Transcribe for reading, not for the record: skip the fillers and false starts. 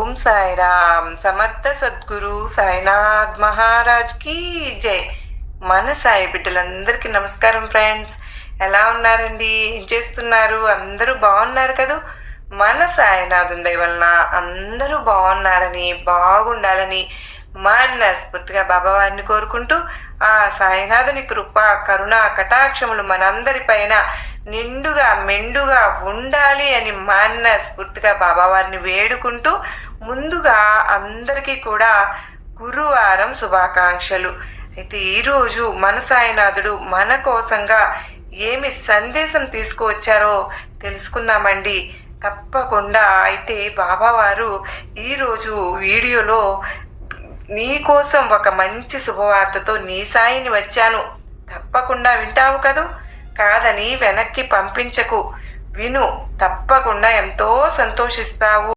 ఓం సాయిరామ్ సమర్థ సద్గురు సాయినాథ్ మహారాజ్ కి జై. మన సాయి బిడ్డలందరికీ నమస్కారం ఫ్రెండ్స్. ఎలా ఉన్నారండి? ఏం చేస్తున్నారు? అందరూ బాగున్నారు కదా? మన సాయినాథుని దయ వలన అందరూ బాగున్నారని, బాగుండాలని మనస్ఫూర్తిగా బాబావారిని కోరుకుంటూ ఆ సాయినాథుని కృప, కరుణ, కటాక్షములు మనందరిపైన నిండుగా మెండుగా ఉండాలి అని మనస్ఫూర్తిగా బాబావారిని వేడుకుంటూ ముందుగా అందరికీ కూడా గురువారం శుభాకాంక్షలు. అయితే ఈరోజు మన సాయినాథుడు మన కోసంగా ఏమి సందేశం తీసుకువచ్చారో తెలుసుకుందామండి. తప్పకుండా. అయితే బాబావారు ఈరోజు వీడియోలో నీ కోసం ఒక మంచి శుభవార్తతో నీ సాయిని వచ్చాను, తప్పకుండా వింటావు కదూ, కాదని వెనక్కి పంపించకు, విను, తప్పకుండా ఎంతో సంతోషిస్తావు